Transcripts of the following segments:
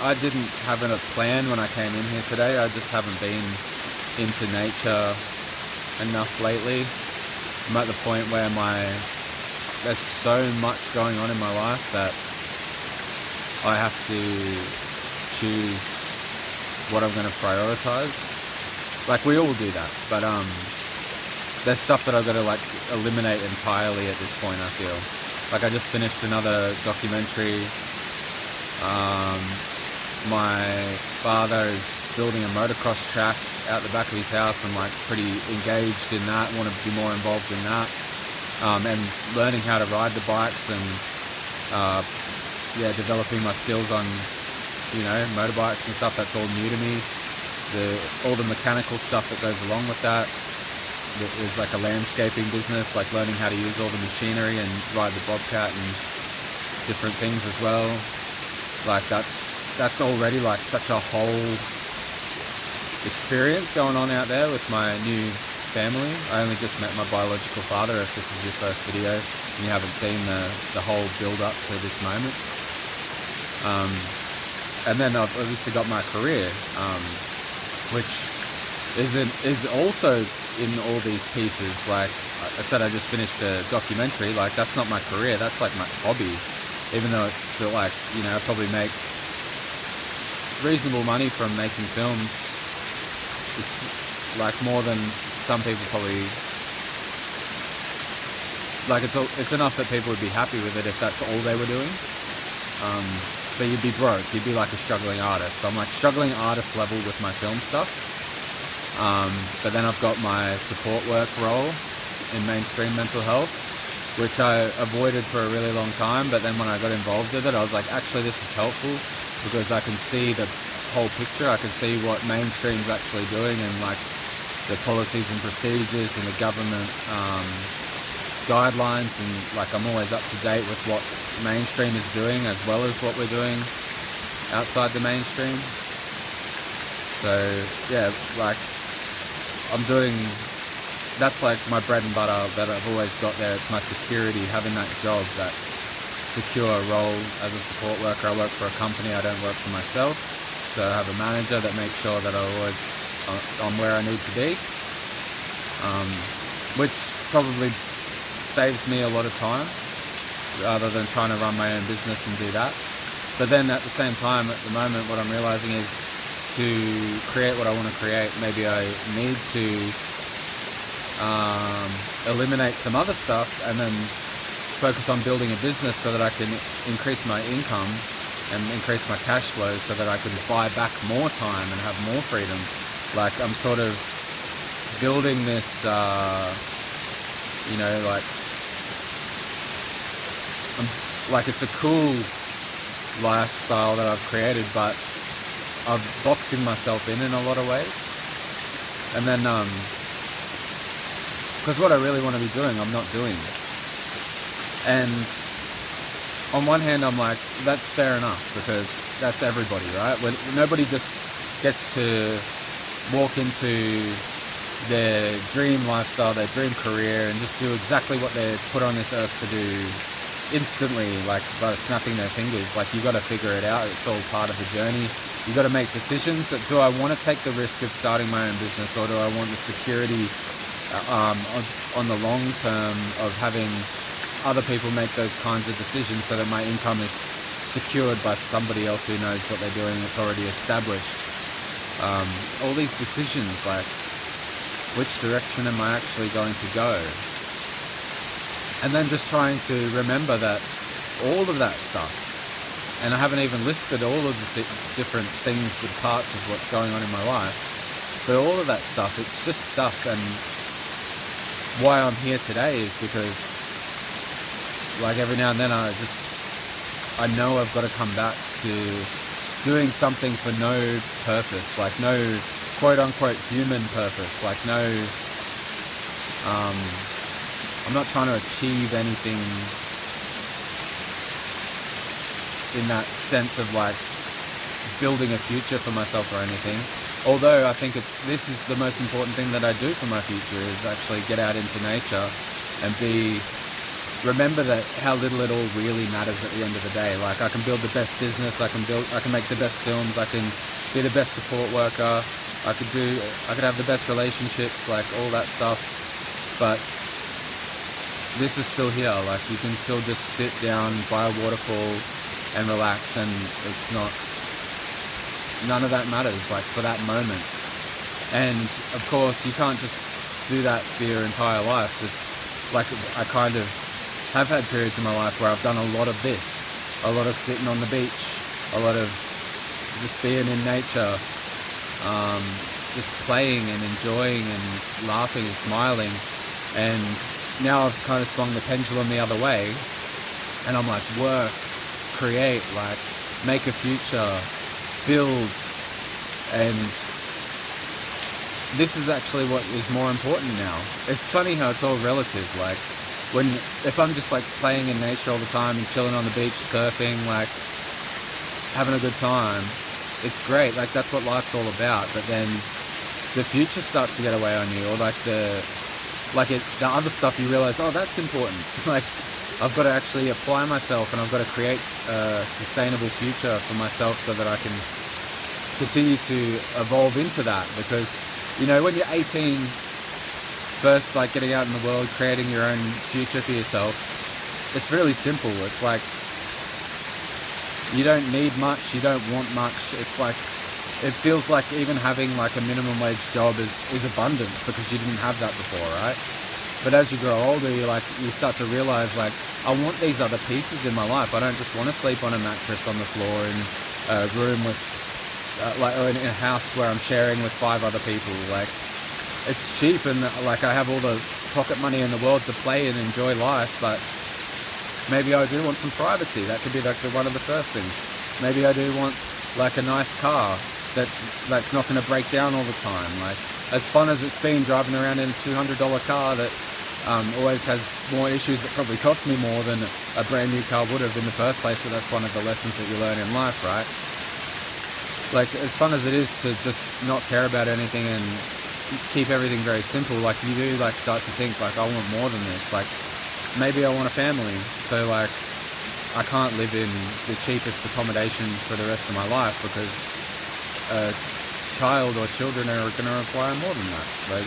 I didn't have a plan when I came in here today. I just haven't been into nature enough lately. I'm at the point where there's so much going on in my life that I have to choose what I'm going to prioritize. Like, we all do that, but there's stuff that I've got to like eliminate entirely at this point, I feel. Like, I just finished another documentary. My father is building a motocross track out the back of his house. I'm like pretty engaged in that, want to be more involved in that. And learning how to ride the bikes and developing my skills on, motorbikes and stuff. That's all new to me. All the mechanical stuff that goes along with that. There's like a landscaping business, like learning how to use all the machinery and ride the bobcat and different things as well. Like that's already like such a whole experience going on out there with my new family. I only just met my biological father, if this is your first video and you haven't seen the whole build up to this moment. And then I've obviously got my career, which is also in all these pieces. Like I said, I just finished a documentary. Like, that's not my career, that's like my hobby. Even though it's still like, I probably make reasonable money from making films. It's like more than some people probably, like it's enough that people would be happy with it if that's all they were doing. But you'd be broke, you'd be like a struggling artist. I'm like struggling artist level with my film stuff. But then I've got my support work role in mainstream mental health, which I avoided for a really long time, but then when I got involved with it, I was like, actually this is helpful because I can see the whole picture. I can see what mainstream's actually doing and like the policies and procedures and the government guidelines, and like I'm always up to date with what mainstream is doing as well as what we're doing outside the mainstream. So yeah, like that's like my bread and butter that I've always got there. It's my security, having that job, that secure role as a support worker. I work for a company, I don't work for myself. So I have a manager that makes sure that I'm where I need to be, which probably saves me a lot of time rather than trying to run my own business and do that. But then at the same time, at the moment, what I'm realizing is to create what I want to create, maybe I need to eliminate some other stuff and then focus on building a business so that I can increase my income and increase my cash flow so that I can buy back more time and have more freedom. Like I'm sort of building this, like it's a cool lifestyle that I've created, but I'm boxing myself in a lot of ways. And then, because what I really want to be doing, I'm not doing. And on one hand, I'm like, that's fair enough, because that's everybody, right? When nobody just gets to walk into their dream lifestyle, their dream career, and just do exactly what they're put on this earth to do instantly, like by snapping their fingers. Like, you got to figure it out. It's all part of the journey. You got to make decisions. Do I want to take the risk of starting my own business, or do I want the security on the long term of having other people make those kinds of decisions so that my income is secured by somebody else who knows what they're doing, it's already established? All these decisions, like, which direction am I actually going to go? And then just trying to remember that all of that stuff, and I haven't even listed all of the different things and parts of what's going on in my life, but all of that stuff, it's just stuff. And why I'm here today is because, like, every now and then I know I've got to come back to doing something for no purpose, like no quote-unquote human purpose, like no, I'm not trying to achieve anything in that sense of like building a future for myself or anything. Although I think this is the most important thing that I do for my future, is actually get out into nature and be remember that how little it all really matters at the end of the day. Like, I can build the best business, I can make the best films, I can be the best support worker, I could have the best relationships, like all that stuff. But this is still here. Like, you can still just sit down by a waterfall and relax, and none of that matters, like, for that moment. And of course, you can't just do that for your entire life. Just like, I kind of have had periods in my life where I've done a lot of this, a lot of sitting on the beach, a lot of just being in nature, just playing and enjoying and laughing and smiling. And now I've kind of swung the pendulum the other way, and I'm like, work, create, like, make a future, build. And this is actually what is more important now. It's funny how it's all relative. Like, if I'm just like playing in nature all the time and chilling on the beach, surfing, like having a good time, it's great. Like, that's what life's all about. But then the future starts to get away on you, or like the other stuff, you realize, oh, that's important. Like, I've got to actually apply myself, and I've got to create a sustainable future for myself so that I can continue to evolve into that. Because, you know, when you're 18, first, like, getting out in the world, creating your own future for yourself, it's really simple. It's like, you don't need much, you don't want much. It's like, it feels like even having like a minimum wage job is abundance, because you didn't have that before, right? But as you grow older, you start to realize, like, I want these other pieces in my life. I don't just want to sleep on a mattress on the floor in a room with, or in a house where I'm sharing with 5 other people. Like, it's cheap, and like, I have all the pocket money in the world to play and enjoy life, but maybe I do want some privacy. That could be like one of the first things. Maybe I do want like a nice car that's not going to break down all the time. Like, as fun as it's been driving around in a $200 car that always has more issues that probably cost me more than a brand new car would have in the first place, but that's one of the lessons that you learn in life, right? Like, as fun as it is to just not care about anything and keep everything very simple, like, you do like start to think, like, I want more than this. Like, maybe I want a family, so like, I can't live in the cheapest accommodation for the rest of my life, because a child or children are going to require more than that. Like,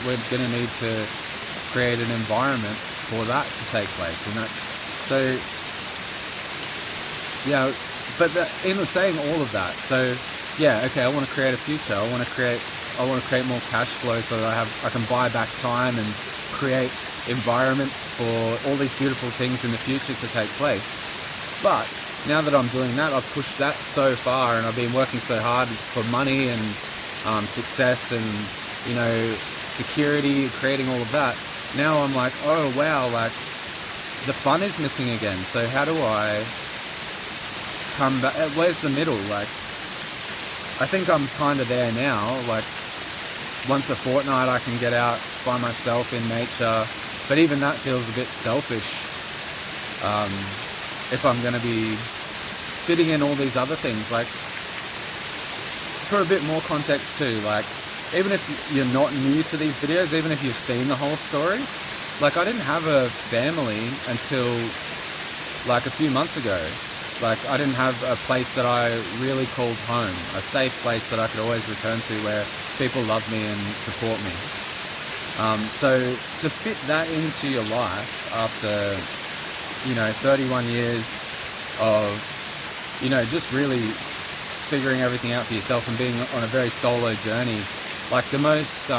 we're going to need to create an environment for that to take place. And that's so, yeah. But in saying all of that, so yeah, okay, I want to create a future. I want to create more cash flow so that I can buy back time and create environments for all these beautiful things in the future to take place. But now that I'm doing that, I've pushed that so far, and I've been working so hard for money and success and, you know, security, creating all of that. Now I'm like, oh wow, like, the fun is missing again. So how do I come back? Where's the middle? Like, I think I'm kind of there now. Like, once a fortnight I can get out by myself in nature, but even that feels a bit selfish if I'm going to be fitting in all these other things. Like, for a bit more context too, like, even if you're not new to these videos, even if you've seen the whole story, like, I didn't have a family until like a few months ago. Like, I didn't have a place that I really called home, a safe place that I could always return to, where people love me and support me. So to fit that into your life after, you know, 31 years of, you know, just really figuring everything out for yourself and being on a very solo journey, like, the most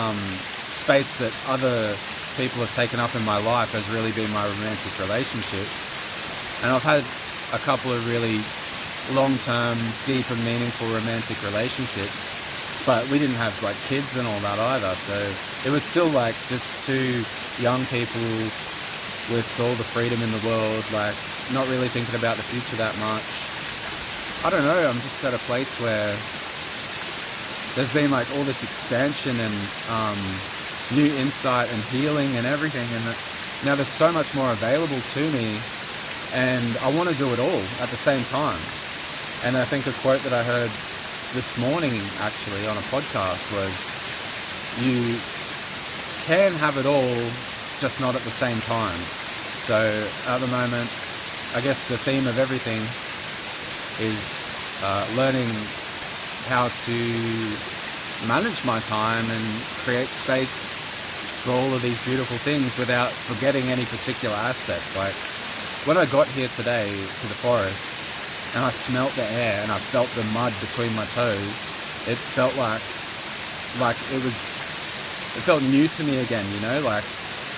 space that other people have taken up in my life has really been my romantic relationships. And I've had a couple of really long-term, deep and meaningful romantic relationships, but we didn't have like kids and all that either. So it was still like just 2 young people with all the freedom in the world, like, not really thinking about the future that much. I don't know, I'm just at a place where there's been like all this expansion and new insight and healing and everything, and now there's so much more available to me, and I want to do it all at the same time. And I think a quote that I heard this morning actually on a podcast was, you can have it all, just not at the same time. So at the moment, I guess the theme of everything is learning how to manage my time and create space for all of these beautiful things without forgetting any particular aspect. Like when I got here today to the forest and I smelt the air and I felt the mud between my toes, it felt like it felt new to me again, you know, like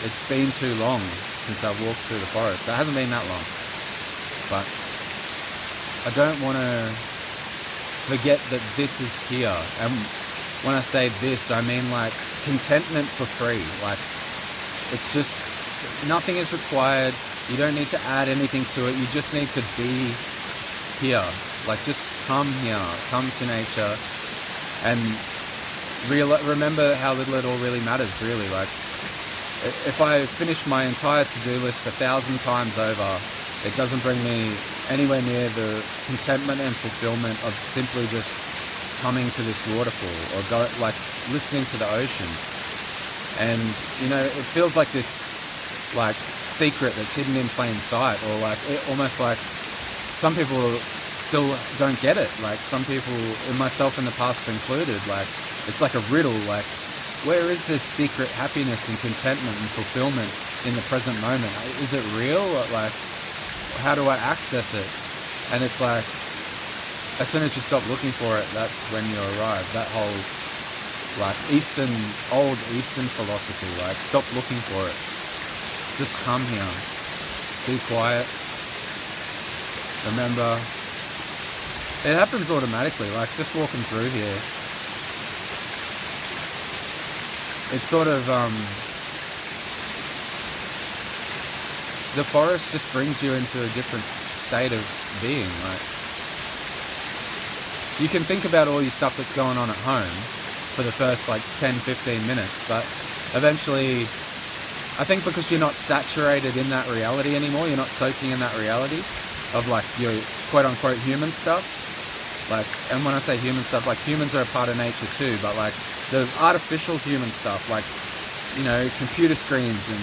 it's been too long since I've walked through the forest. It hasn't been that long, but I don't want to forget that this is here. And when I say this, I mean like contentment for free. Like it's just, nothing is required. You don't need to add anything to it. You just need to be here. Like just come here, come to nature, and remember how little it all really matters, really. Like if I finish my entire to-do list 1,000 times over, it doesn't bring me anywhere near the contentment and fulfillment of simply just coming to this waterfall or like listening to the ocean. And you know, it feels like this like secret that's hidden in plain sight, or like almost like some people still don't get it. Like some people, and myself in the past included, like it's like a riddle. Like where is this secret happiness and contentment and fulfillment in the present moment? Is it real? Like how do I access it? And it's like, as soon as you stop looking for it, that's when you arrive. That whole like old Eastern philosophy, like stop looking for it. Just come here. Be quiet. Remember, it happens automatically, like just walking through here. It's sort of, the forest just brings you into a different state of being. Like you can think about all your stuff that's going on at home for the first like 10-15 minutes, but eventually, I think because you're not saturated in that reality anymore, you're not soaking in that reality of like your quote-unquote human stuff. Like, and when I say human stuff, like humans are a part of nature too, but like the artificial human stuff, like, you know, computer screens and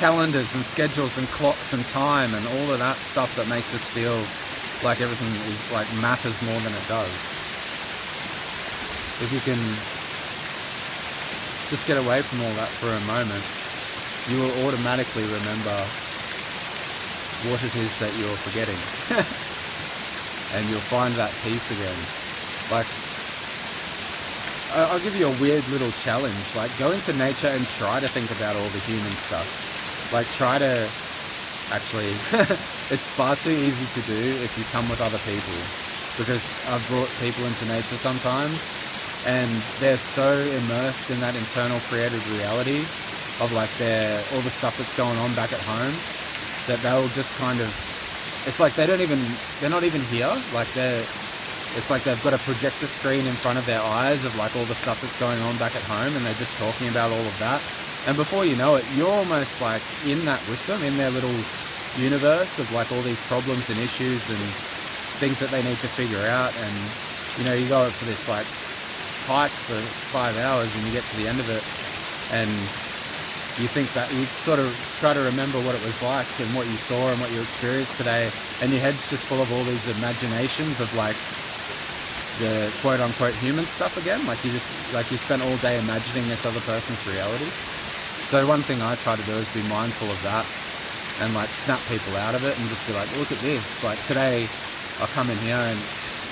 calendars and schedules and clocks and time and all of that stuff that makes us feel like everything is like matters more than it does. If you can just get away from all that for a moment, you will automatically remember what it is that you're forgetting. And you'll find that peace again. Like, I'll give you a weird little challenge. Like, go into nature and try to think about all the human stuff. Like, try to... Actually, it's far too easy to do if you come with other people. Because I've brought people into nature sometimes, and they're so immersed in that internal created reality of, like, all the stuff that's going on back at home, that they'll just kind of... It's like they're not even here. Like it's like they've got a projector screen in front of their eyes of like all the stuff that's going on back at home, and they're just talking about all of that. And before you know it, you're almost like in that with them, in their little universe of like all these problems and issues and things that they need to figure out. And you know, you go up for this like hike for 5 hours, and you get to the end of it, and you think that you sort of try to remember what it was like and what you saw and what you experienced today, and your head's just full of all these imaginations of like the quote-unquote human stuff again. Like you spent all day imagining this other person's reality. So one thing I try to do is be mindful of that and like snap people out of it and just be like, look at this. Like today I come in here and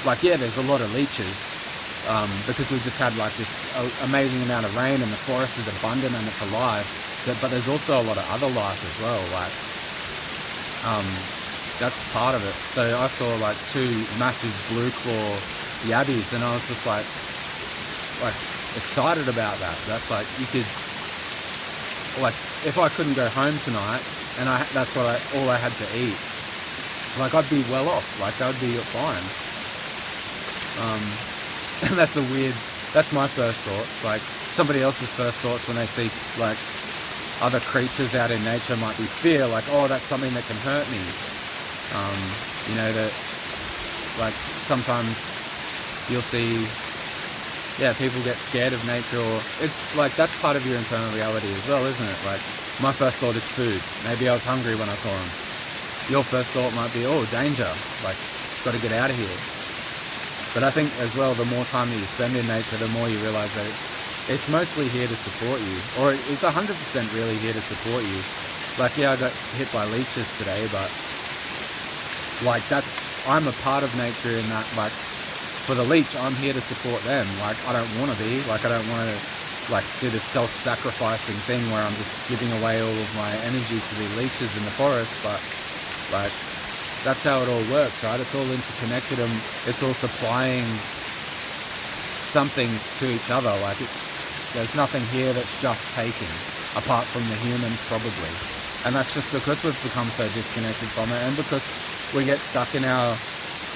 like, yeah, there's a lot of leeches because we've just had like this amazing amount of rain and the forest is abundant and it's alive. But there's also a lot of other life as well, like, that's part of it. So I saw like 2 massive blue claw yabbies, and I was just like excited about that. That's like, you could, like, if I couldn't go home tonight, and that's all I had to eat, like I'd be well off, like that would be fine. And that's my first thoughts. Like somebody else's first thoughts when they see like other creatures out in nature might be fear, like, oh, that's something that can hurt me. You know, that like sometimes you'll see, yeah, people get scared of nature, or it's like that's part of your internal reality as well, isn't it? Like My first thought is food. Maybe I was hungry when I saw them. Your first thought might be, oh, danger, like, got to get out of here. But I think as well, the more time that you spend in nature, the more you realize that it's mostly here to support you, or it's 100% really here to support you. Like, yeah, I got hit by leeches today, but like, I'm a part of nature in that, like, for the leech, I'm here to support them. Like, I don't want to be, like, I don't want to, like, do this self-sacrificing thing where I'm just giving away all of my energy to the leeches in the forest, but, like, that's how it all works, right? It's all interconnected, and it's all supplying something to each other. Like, there's nothing here that's just taking, apart from the humans, probably. And that's just because we've become so disconnected from it, and because we get stuck in our,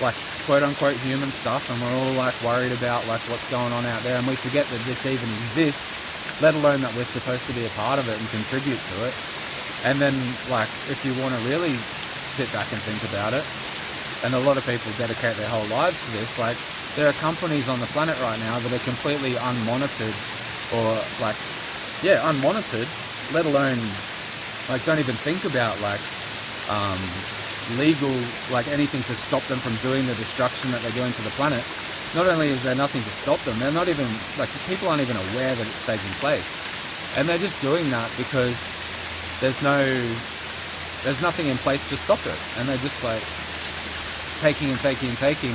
like, quote-unquote human stuff, and we're all, like, worried about, like, what's going on out there, and we forget that this even exists, let alone that we're supposed to be a part of it and contribute to it. And then, like, if you want to really sit back and think about it, and a lot of people dedicate their whole lives to this, like, there are companies on the planet right now that are completely unmonitored, or, like, yeah, unmonitored, let alone, like, don't even think about, like, legal, like, anything to stop them from doing the destruction that they're doing to the planet. Not only is there nothing to stop them, they're not even, like, people aren't even aware that it's taking place. And they're just doing that because there's nothing in place to stop it. And they're just, like, taking and taking and taking.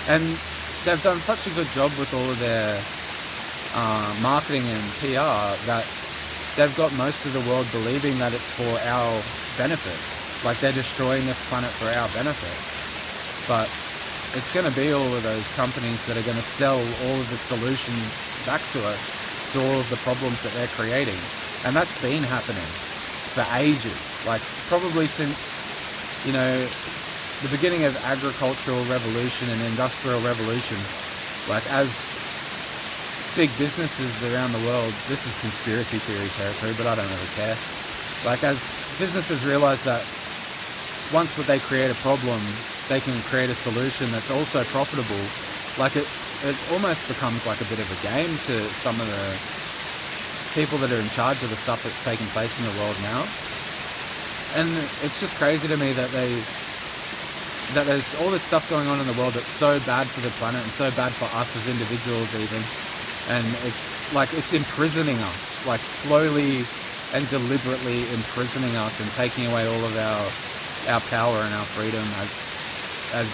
And they've done such a good job with all of their marketing and PR that they've got most of the world believing that it's for our benefit. Like, they're destroying this planet for our benefit. But it's going to be all of those companies that are going to sell all of the solutions back to us, to all of the problems that they're creating. And that's been happening for ages. Like, probably since, you know, the beginning of agricultural revolution and industrial revolution. Like, as big businesses around the world, this is conspiracy theory territory, but I don't really care. Like, as businesses realize that once they create a problem, they can create a solution that's also profitable. Like, it almost becomes like a bit of a game to some of the people that are in charge of the stuff that's taking place in the world now. And it's just crazy to me that there's all this stuff going on in the world that's so bad for the planet and so bad for us as individuals even. And it's like, it's imprisoning us, like, slowly and deliberately imprisoning us and taking away all of our power and our freedom as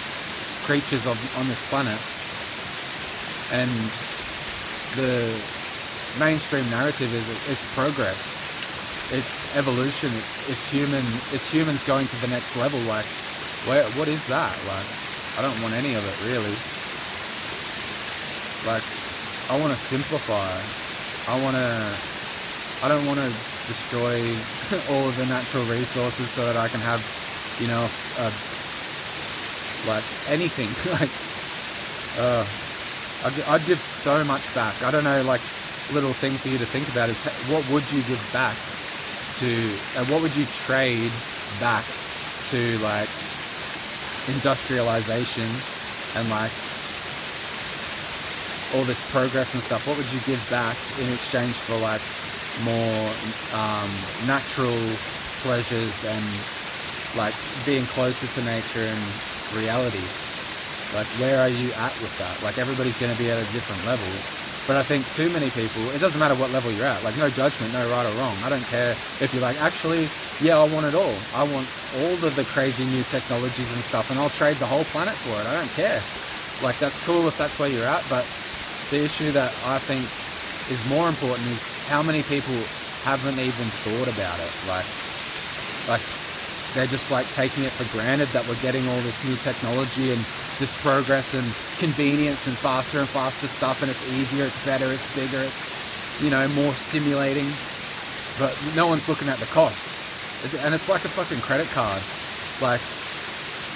creatures on this planet. And the mainstream narrative is it's progress, it's evolution, it's humans going to the next level. Like, what is that? Like, I don't want any of it, really. Like, I want to simplify. I don't want to destroy all of the natural resources so that I can have, you know, like, anything. Like, I'd give so much back. I don't know, like, little thing for you to think about is, what would you give back to, what would you trade back to, like, industrialization and, like, all this progress and stuff? What would you give back in exchange for, like, more natural pleasures and, like, being closer to nature and reality? Like, where are you at with that? Like, everybody's going to be at a different level, but I think too many people, it doesn't matter what level you're at, like, no judgment, no right or wrong. I don't care if you're like, actually, yeah, I want it all. I want all of the crazy new technologies and stuff, and I'll trade the whole planet for it. I don't care. Like, that's cool if that's where you're at, but the issue that I think is more important is how many people haven't even thought about it. Like they're just, like, taking it for granted that we're getting all this new technology and this progress and convenience and faster stuff, and it's easier, it's better, it's bigger, it's, you know, more stimulating, but no one's looking at the cost. And it's like a fucking credit card. Like,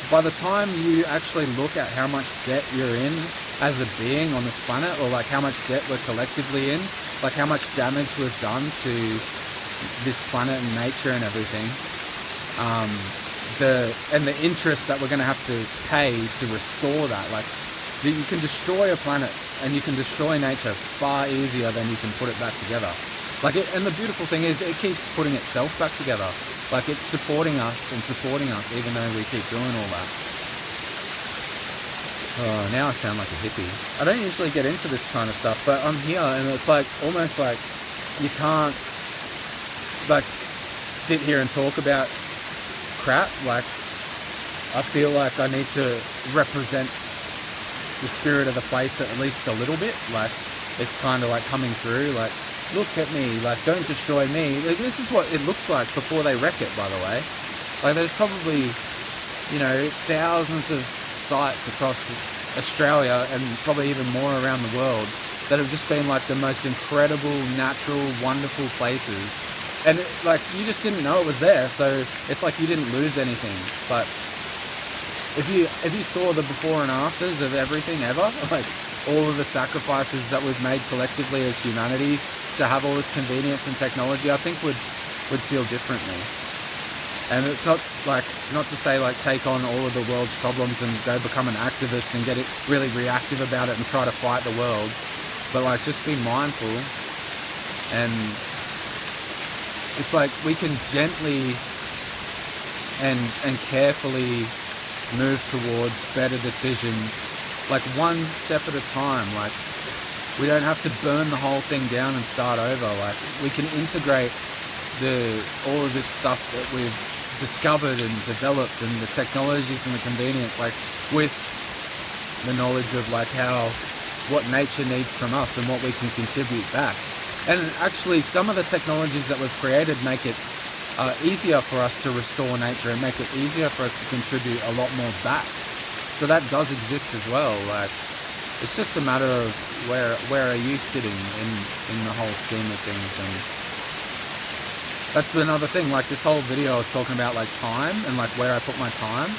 by the time you actually look at how much debt you're in as a being on this planet, or, like, how much debt we're collectively in, like, how much damage we've done to this planet and nature and everything, the interest that we're going to have to pay to restore that. Like, you can destroy a planet and you can destroy nature far easier than you can put it back together. Like and the beautiful thing is it keeps putting itself back together. Like it's supporting us and supporting us even though we keep doing all that. Oh, now I sound like a hippie. I don't usually get into this kind of stuff, but I'm here and it's like almost like you can't like sit here and talk about crap. Like I feel like I need to represent the spirit of the place at least a little bit. Like it's kind of like coming through, like look at me, like don't destroy me. Like, this is what it looks like before they wreck it, by the way. Like there's probably, you know, thousands of sites across Australia and probably even more around the world that have just been like the most incredible, natural, wonderful places. And like you just didn't know it was there, so it's like you didn't lose anything. But if you saw the before and afters of everything ever, like all of the sacrifices that we've made collectively as humanity to have all this convenience and technology, I think would feel differently. And it's not to say like take on all of the world's problems and go become an activist and get it really reactive about it and try to fight the world, but like just be mindful. And it's like we can gently and carefully move towards better decisions, like one step at a time. Like we don't have to burn the whole thing down and start over. Like we can integrate all of this stuff that we've discovered and developed and the technologies and the convenience, like with the knowledge of like what nature needs from us and what we can contribute back. And actually some of the technologies that we've created make it easier for us to restore nature and make it easier for us to contribute a lot more back. So that does exist as well. Like it's just a matter of where are you sitting in the whole scheme of things. And that's another thing, like this whole video I was talking about like time and like where I put my time.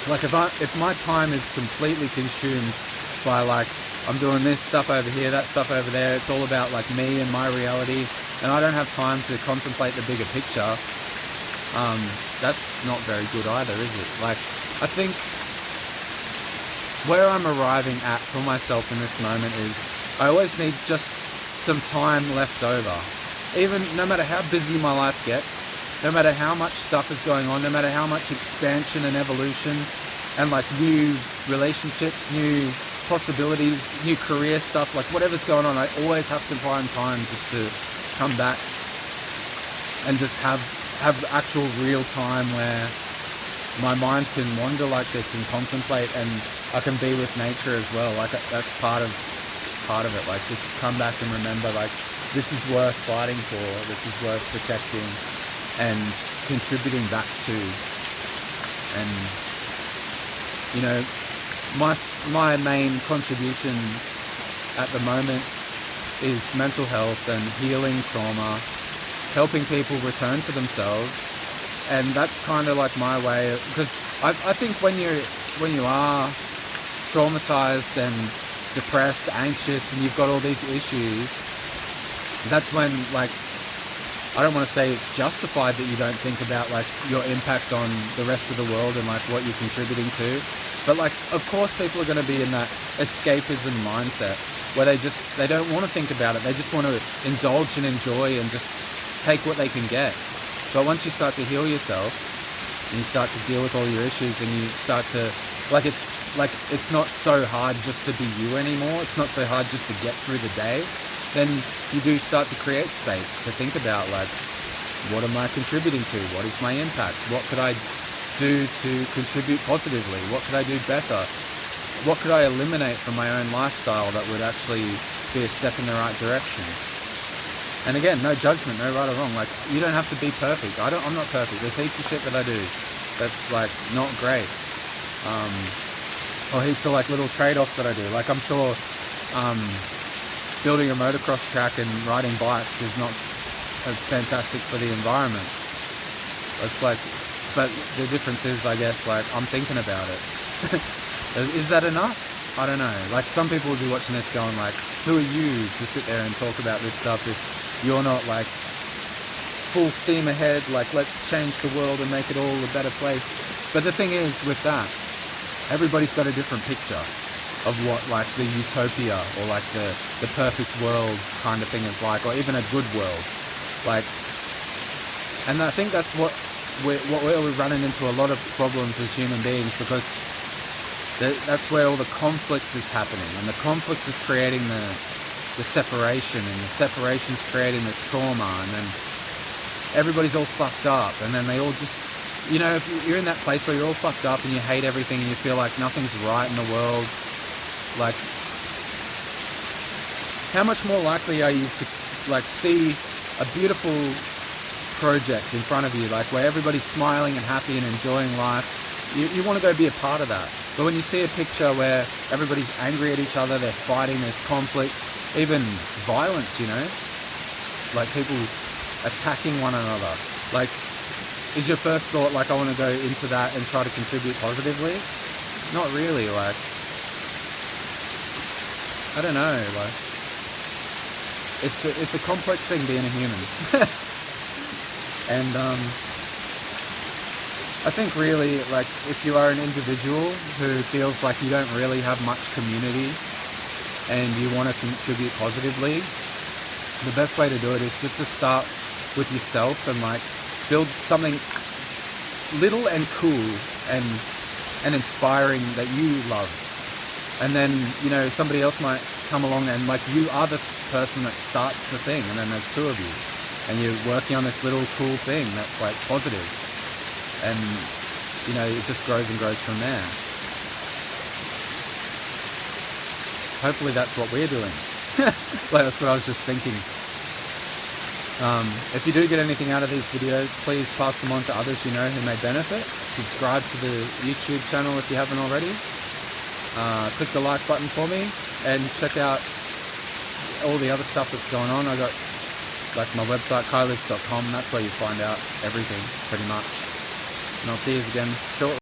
Like if my time is completely consumed by like I'm doing this stuff over here, that stuff over there, it's all about like me and my reality, and I don't have time to contemplate the bigger picture, that's not very good either, is it? Like I think where I'm arriving at for myself in this moment is I always need just some time left over. Even no matter how busy my life gets, no matter how much stuff is going on, no matter how much expansion and evolution and like new relationships, new possibilities, new career stuff, like whatever's going on, I always have to find time just to come back and just have actual real time where my mind can wander like this and contemplate, and I can be with nature as well. Like that's part of it. Like just come back and remember, like this is worth fighting for, this is worth protecting and contributing back to. And you know, my main contribution at the moment is mental health and healing trauma, helping people return to themselves. And that's kind of like my way, because I think when you are traumatized and depressed, anxious, and you've got all these issues, that's when, like, I don't want to say it's justified that you don't think about like your impact on the rest of the world and like what you're contributing to. But like, of course people are going to be in that escapism mindset where they don't want to think about it. They just want to indulge and enjoy and just take what they can get. But once you start to heal yourself and you start to deal with all your issues and you start to, it's not so hard just to be you anymore. It's not so hard just to get through the day. Then you do start to create space to think about, like, what am I contributing to? What is my impact? What could I do to contribute positively? What could I do better? What could I eliminate from my own lifestyle that would actually be a step in the right direction? And again, no judgment, no right or wrong. Like, you don't have to be perfect. I'm not perfect. There's heaps of shit that I do that's like not great. Or heaps of like little trade-offs that I do. Like, I'm sure building a motocross track and riding bikes is not fantastic for the environment. It's like, but the difference is, I guess, like, I'm thinking about it. Is that enough? I don't know. Like, some people will be watching this going like, who are you to sit there and talk about this stuff if you're not like full steam ahead, like let's change the world and make it all a better place? But the thing is with that, everybody's got a different picture. of what like the utopia or like the perfect world kind of thing is like, or even a good world. Like, and I think that's what we're running into a lot of problems as human beings, because that's where all the conflict is happening, and the conflict is creating the separation, and the separation's creating the trauma, and then everybody's all fucked up, and then they all just, you know, if you're in that place where you're all fucked up and you hate everything and you feel like nothing's right in the world, like, how much more likely are you to like see a beautiful project in front of you, like where everybody's smiling and happy and enjoying life? You want to go be a part of that. But when you see a picture where everybody's angry at each other, they're fighting, there's conflict, even violence, you know, like people attacking one another, like, is your first thought like, I want to go into that and try to contribute positively? Not really. Like, I don't know, like, it's a complex thing being a human. And I think really, like, if you are an individual who feels like you don't really have much community and you want to contribute positively, the best way to do it is just to start with yourself and like build something little and cool and inspiring that you love. And then, you know, somebody else might come along and like, you are the person that starts the thing, and then there's two of you and you're working on this little cool thing that's like positive, and you know, it just grows and grows from there. Hopefully that's what we're doing. Like, that's what I was just thinking. If you do get anything out of these videos, please pass them on to others you know who may benefit. Subscribe to the YouTube channel if you haven't already. Click the like button for me, and check out all the other stuff that's going on. I got like my website, kylives.com. That's where you find out everything pretty much. And I'll see you again shortly.